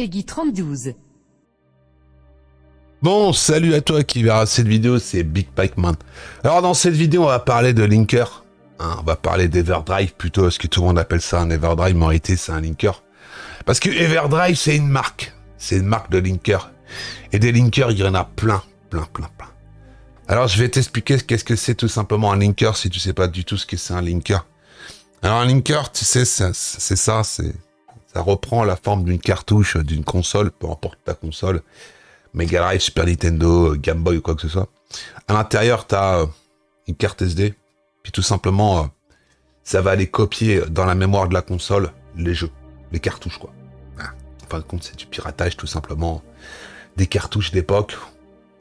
Peggy32. Bon, salut à toi qui verra cette vidéo, c'est Big Pikeman. Alors dans cette vidéo, on va parler de linker. On va parler d'Everdrive plutôt, parce que tout le monde appelle ça un Everdrive, mais en réalité c'est un linker. Parce que Everdrive, c'est une marque. C'est une marque de linker. Et des linkers, il y en a plein. Alors je vais t'expliquer qu'est-ce que c'est tout simplement un linker, si tu sais pas du tout ce que c'est un linker. Alors un linker, tu sais, ça reprend la forme d'une cartouche, d'une console, peu importe ta console. Mega Drive, Super Nintendo, Game Boy ou quoi que ce soit. À l'intérieur, tu as une carte SD. Puis tout simplement, ça va aller copier dans la mémoire de la console les jeux, les cartouches, quoi. En fin de compte, c'est du piratage, tout simplement. Des cartouches d'époque.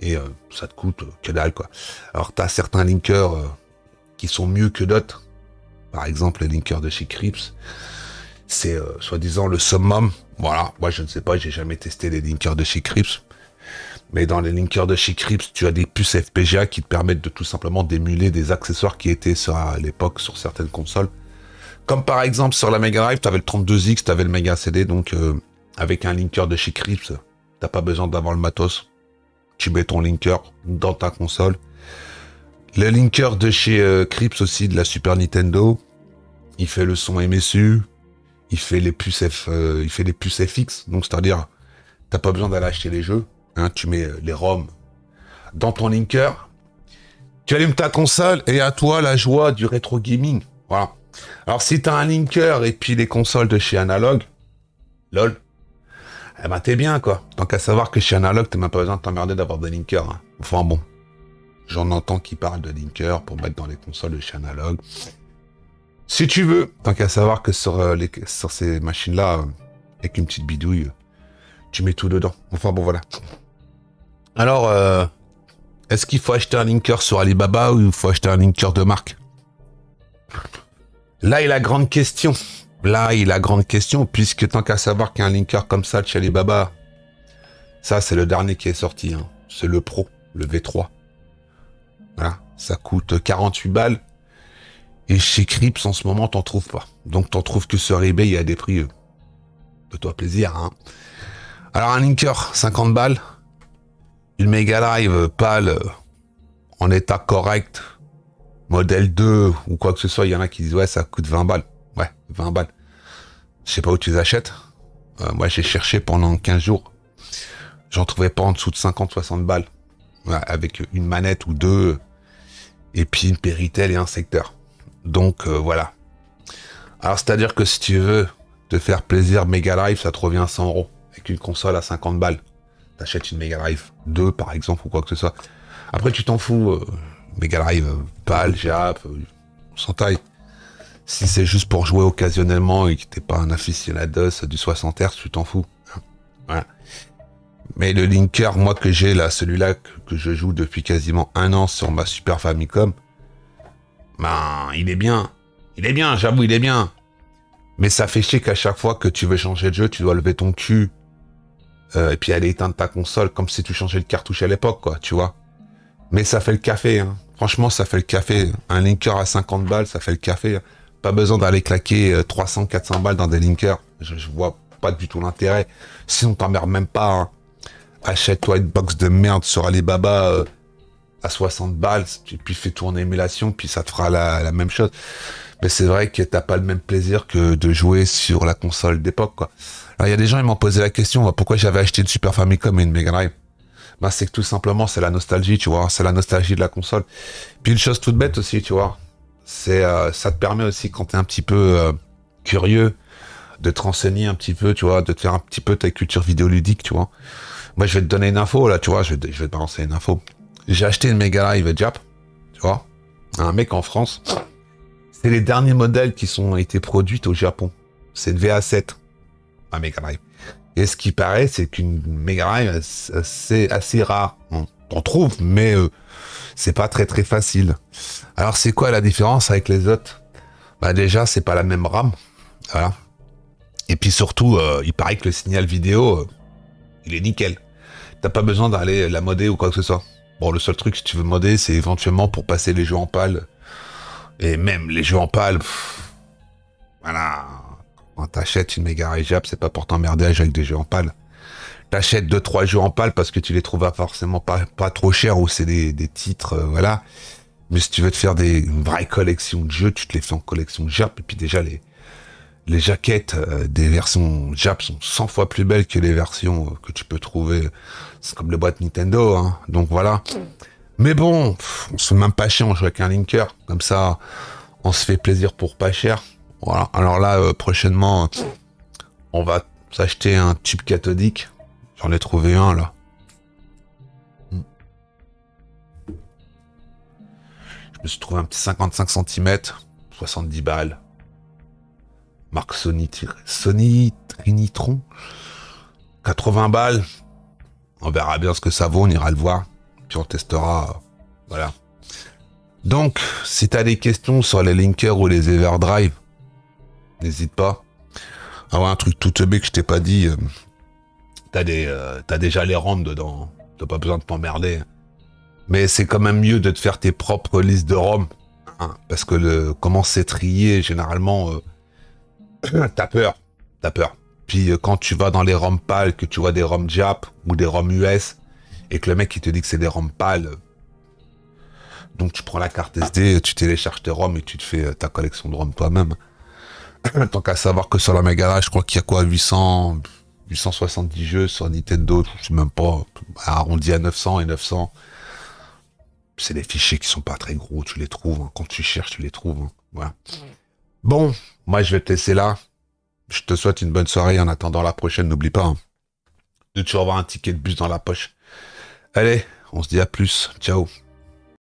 Et ça te coûte que dalle, quoi. Alors, tu as certains linkers qui sont mieux que d'autres. Par exemple, les linkers de chez Crips. C'est soi-disant le summum. Voilà, moi je ne sais pas, j'ai jamais testé les linkers de chez Crips. Mais dans les linkers de chez Crips, tu as des puces FPGA qui te permettent de tout simplement d'émuler des accessoires qui étaient à l'époque sur certaines consoles. Comme par exemple sur la Mega Drive, tu avais le 32X, tu avais le Mega CD, donc avec un linker de chez Crips, t'as pas besoin d'avoir le matos. Tu mets ton linker dans ta console. Le linker de chez Crips aussi, de la Super Nintendo, il fait le son MSU, il fait les puces FX, donc c'est-à-dire, t'as pas besoin d'aller acheter les jeux. Hein, tu mets les ROM dans ton linker, tu allumes ta console et à toi la joie du rétro gaming. Voilà. Alors si tu as un linker et puis les consoles de chez Analog, lol, eh ben t'es bien quoi. Tant qu'à savoir que chez Analog, t'as même pas besoin de t'emmerder d'avoir des linkers. Hein. Enfin bon, j'en entends qui parlent de linkers pour mettre dans les consoles de chez Analog. Si tu veux, tant qu'à savoir que sur ces machines-là, avec une petite bidouille, tu mets tout dedans. Enfin bon voilà. Alors, est-ce qu'il faut acheter un linker sur Alibaba ou il faut acheter un linker de marque? Là est la grande question. Puisque tant qu'à savoir qu'un linker comme ça de chez Alibaba, ça c'est le dernier qui est sorti. Hein. C'est le Pro, le V3. Voilà, ça coûte 48 balles. Et chez Crips en ce moment, t'en trouves pas. Donc t'en trouves que sur eBay, il y a des prix. Fais-toi plaisir. Hein. Alors un linker, 50 balles. Une Mega Drive PAL en état correct, modèle 2 ou quoi que ce soit, il y en a qui disent ouais ça coûte 20 balles. Ouais, 20 balles. Je sais pas où tu les achètes. Moi j'ai cherché pendant 15 jours. J'en trouvais pas en dessous de 50-60 balles. Ouais, avec une manette ou deux. Et puis une Péritel et un secteur. Donc voilà. Alors c'est-à-dire que si tu veux te faire plaisir, Mega Drive ça te revient à 100 €. Avec une console à 50 balles. T'achètes une Mega Drive 2 par exemple ou quoi que ce soit. Après tu t'en fous, Mega Drive, PAL, JAP, on s'en taille. Si c'est juste pour jouer occasionnellement et que t'es pas un aficionados du 60 Hz, tu t'en fous. Voilà. Mais le linker, moi que j'ai là, celui-là que je joue depuis quasiment 1 an sur ma Super Famicom, ben il est bien. Il est bien, j'avoue, il est bien. Mais ça fait chier qu'à chaque fois que tu veux changer de jeu, tu dois lever ton cul. Et puis aller éteindre ta console comme si tu changeais le cartouche à l'époque, quoi, tu vois. Mais ça fait le café, hein. Franchement, ça fait le café. Un linker à 50 balles, ça fait le café. Pas besoin d'aller claquer 300-400 balles dans des linkers. Je vois pas du tout l'intérêt. Sinon, t'emmerdes même pas. Hein. Achète-toi une box de merde sur Alibaba à 60 balles, et puis fais tourner émulation, puis ça te fera la même chose. Mais c'est vrai que t'as pas le même plaisir que de jouer sur la console d'époque, quoi. Alors, il y a des gens, ils m'ont posé la question, pourquoi j'avais acheté une Super Famicom et une Mega Drive? Ben, c'est que tout simplement, c'est la nostalgie, tu vois. C'est la nostalgie de la console. Puis une chose toute bête aussi, tu vois. C'est, ça te permet aussi, quand t'es un petit peu curieux, de te renseigner un petit peu, tu vois, de te faire un petit peu ta culture vidéoludique, tu vois. Moi, je vais te donner une info, là, tu vois, je vais te balancer une info. J'ai acheté une Mega Drive Jap, tu vois. Un mec en France. C'est les derniers modèles qui ont été produits au Japon. C'est une VA7. Un Mega Drive. Et ce qui paraît, c'est qu'une Mega Drive, c'est assez rare. On trouve, mais c'est pas très très facile. Alors c'est quoi la différence avec les autres? Bah déjà, c'est pas la même RAM. Voilà. Et puis surtout, il paraît que le signal vidéo, il est nickel. T'as pas besoin d'aller la modder ou quoi que ce soit. Bon, le seul truc, si tu veux modder, c'est éventuellement pour passer les jeux en PAL. Et même les jeux en PAL, voilà. Quand t'achètes une Mega Drive Jap, c'est pas pour t'emmerder avec des jeux en PAL. T'achètes 2-3 jeux en pâle parce que tu les trouves forcément pas trop chers ou c'est des titres, voilà. Mais si tu veux te faire une vraie collection de jeux, tu te les fais en collection Jap. Et puis déjà, les jaquettes des versions Jap sont 100 fois plus belles que les versions que tu peux trouver. C'est comme les boîtes Nintendo, hein. Donc voilà. Mais bon, on se fait même pas chier, on joue avec un linker. Comme ça, on se fait plaisir pour pas cher. Voilà. Alors là, prochainement, on va s'acheter un tube cathodique. J'en ai trouvé un, là. Je me suis trouvé un petit 55 cm, 70 balles. Marque Sony Trinitron. 80 balles. On verra bien ce que ça vaut, on ira le voir. Puis on testera. Voilà. Donc, si t'as des questions sur les linkers ou les Everdrive, n'hésite pas. Ah ouais, un truc tout teubé que je t'ai pas dit. T'as déjà les ROM dedans. T'as pas besoin de t'emmerder. Mais c'est quand même mieux de te faire tes propres listes de ROM. Hein, parce que comment c'est trié, généralement, t'as peur. T'as peur. Puis quand tu vas dans les ROM PAL, que tu vois des ROM Jap ou des ROM US, et que le mec il te dit que c'est des ROM PAL, donc tu prends la carte SD, tu télécharges tes ROM et tu te fais ta collection de ROM toi-même. Tant qu'à savoir que sur la Mega, je crois qu'il y a quoi, 870 jeux sur Nintendo, je sais même pas, arrondi à 900 et 900. C'est des fichiers qui sont pas très gros, tu les trouves, hein. Quand tu cherches, tu les trouves, hein. Voilà. Bon, moi je vais te laisser là. Je te souhaite une bonne soirée en attendant la prochaine, n'oublie pas, hein, de toujours avoir un ticket de bus dans la poche. Allez, on se dit à plus, ciao.